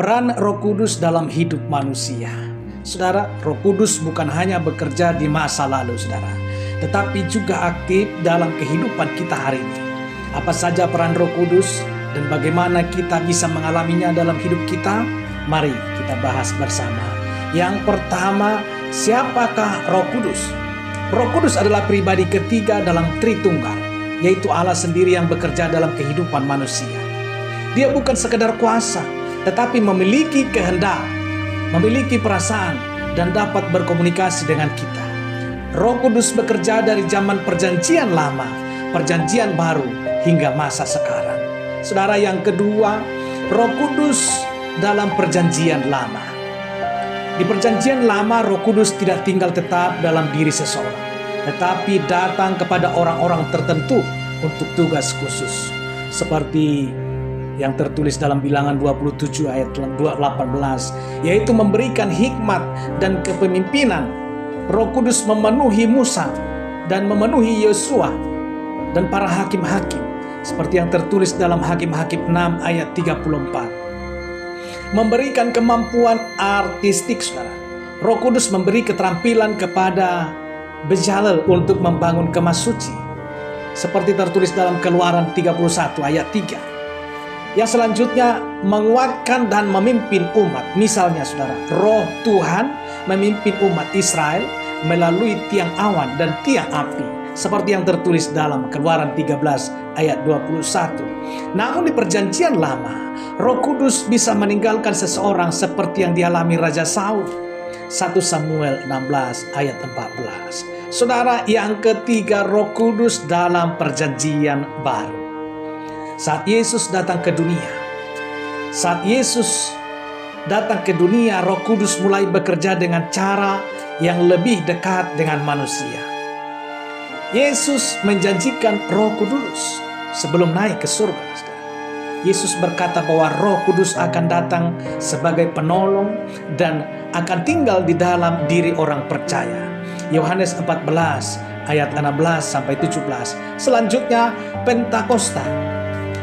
Peran Roh Kudus dalam hidup manusia. Saudara, Roh Kudus bukan hanya bekerja di masa lalu, saudara, tetapi juga aktif dalam kehidupan kita hari ini. Apa saja peran Roh Kudus dan bagaimana kita bisa mengalaminya dalam hidup kita? Mari kita bahas bersama. Yang pertama, siapakah Roh Kudus? Roh Kudus adalah pribadi ketiga dalam Tritunggal, yaitu Allah sendiri yang bekerja dalam kehidupan manusia. Dia bukan sekedar kuasa, tetapi memiliki kehendak, memiliki perasaan, dan dapat berkomunikasi dengan kita. Roh Kudus bekerja dari zaman Perjanjian Lama, Perjanjian Baru, hingga masa sekarang. Saudara, yang kedua, Roh Kudus dalam Perjanjian Lama. Di Perjanjian Lama, Roh Kudus tidak tinggal tetap dalam diri seseorang, tetapi datang kepada orang-orang tertentu untuk tugas khusus. Seperti yang tertulis dalam Bilangan 27 ayat 18, yaitu memberikan hikmat dan kepemimpinan. Roh Kudus memenuhi Musa dan memenuhi Yosua dan para hakim-hakim, seperti yang tertulis dalam Hakim-Hakim 6 ayat 34. Memberikan kemampuan artistik, saudara. Roh Kudus memberi keterampilan kepada Bezalel untuk membangun kemah suci, seperti tertulis dalam Keluaran 31 ayat 3. Yang selanjutnya, menguatkan dan memimpin umat. Misalnya, saudara, Roh Tuhan memimpin umat Israel melalui tiang awan dan tiang api, seperti yang tertulis dalam Keluaran 13 ayat 21. Namun di Perjanjian Lama, Roh Kudus bisa meninggalkan seseorang seperti yang dialami Raja Saul. 1 Samuel 16 ayat 14. Saudara, yang ketiga, Roh Kudus dalam Perjanjian Baru. Saat Yesus datang ke dunia, Roh Kudus mulai bekerja dengan cara yang lebih dekat dengan manusia. Yesus menjanjikan Roh Kudus sebelum naik ke surga. Yesus berkata bahwa Roh Kudus akan datang sebagai penolong dan akan tinggal di dalam diri orang percaya. Yohanes 14 ayat 16 sampai 17. Selanjutnya, Pentakosta.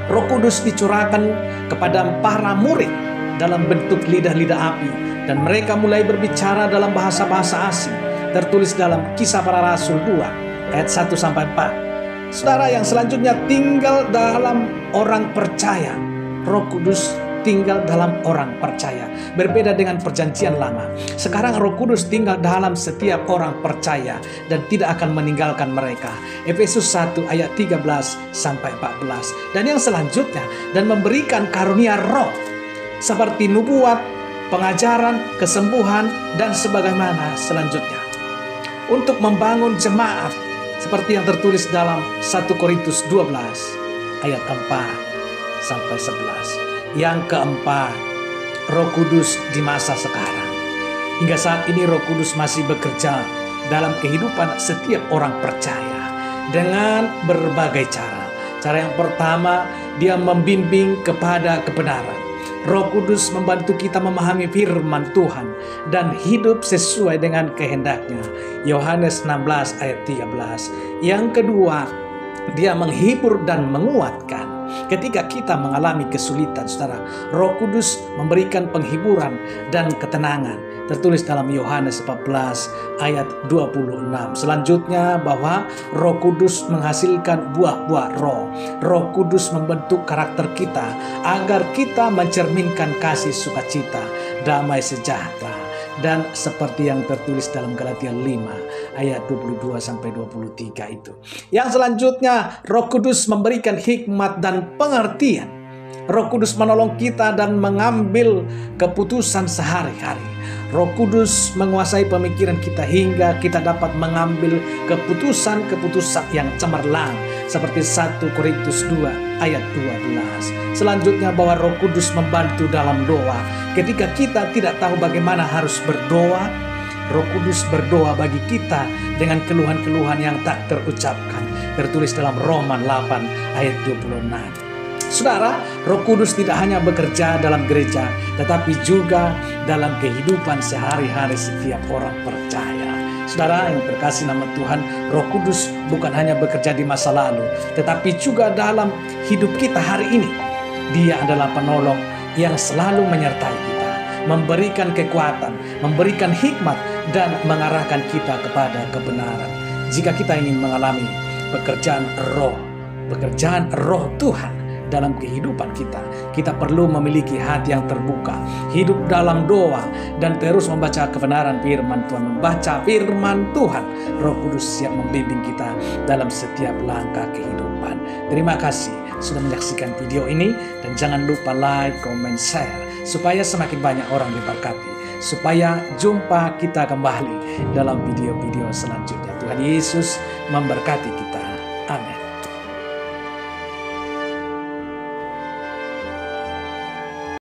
Roh Kudus dicurahkan kepada para murid dalam bentuk lidah-lidah api, dan mereka mulai berbicara dalam bahasa-bahasa asing. Tertulis dalam Kisah Para Rasul 2 ayat 1 sampai 4. Saudara, yang selanjutnya, tinggal dalam orang percaya. Roh Kudus tinggal dalam orang percaya. Berbeda dengan Perjanjian Lama. Sekarang Roh Kudus tinggal dalam setiap orang percaya dan tidak akan meninggalkan mereka. Efesus 1 ayat 13 sampai 14. Dan yang selanjutnya, dan memberikan karunia roh seperti nubuat, pengajaran, kesembuhan, dan sebagaimana selanjutnya, untuk membangun jemaat, seperti yang tertulis dalam 1 Korintus 12 ayat 4 sampai 11. Yang keempat, Roh Kudus di masa sekarang. Hingga saat ini Roh Kudus masih bekerja dalam kehidupan setiap orang percaya dengan berbagai cara. Cara yang pertama, dia membimbing kepada kebenaran. Roh Kudus membantu kita memahami firman Tuhan dan hidup sesuai dengan kehendaknya. Yohanes 16 ayat 13. Yang kedua, dia menghibur dan menguatkan. Ketika kita mengalami kesulitan, saudara, Roh Kudus memberikan penghiburan dan ketenangan. Tertulis dalam Yohanes 14 ayat 26. Selanjutnya, bahwa Roh Kudus menghasilkan buah-buah roh. Roh Kudus membentuk karakter kita agar kita mencerminkan kasih sukacita, damai sejahtera, dan seperti yang tertulis dalam Galatia 5 ayat 22 sampai 23 itu. Yang selanjutnya, Roh Kudus memberikan hikmat dan pengertian. Roh Kudus menolong kita dan mengambil keputusan sehari-hari. Roh Kudus menguasai pemikiran kita hingga kita dapat mengambil keputusan-keputusan yang cemerlang, seperti 1 Korintus 2 ayat 12. Selanjutnya, bahwa Roh Kudus membantu dalam doa. Ketika kita tidak tahu bagaimana harus berdoa, Roh Kudus berdoa bagi kita dengan keluhan-keluhan yang tak terucapkan. Tertulis dalam Roma 8 ayat 26. Saudara, Roh Kudus tidak hanya bekerja dalam gereja, tetapi juga dalam kehidupan sehari-hari setiap orang percaya. Saudara yang terkasih nama Tuhan, Roh Kudus bukan hanya bekerja di masa lalu, tetapi juga dalam hidup kita hari ini. Dia adalah penolong yang selalu menyertai kita, memberikan kekuatan, memberikan hikmat, dan mengarahkan kita kepada kebenaran. Jika kita ingin mengalami pekerjaan roh Tuhan dalam kehidupan kita, kita perlu memiliki hati yang terbuka, hidup dalam doa, dan terus membaca kebenaran firman Tuhan, membaca firman Tuhan. Roh Kudus siap membimbing kita dalam setiap langkah kehidupan. Terima kasih sudah menyaksikan video ini, dan jangan lupa like, comment, share, supaya semakin banyak orang diberkati, supaya jumpa kita kembali dalam video-video selanjutnya. Tuhan Yesus memberkati kita. Amin.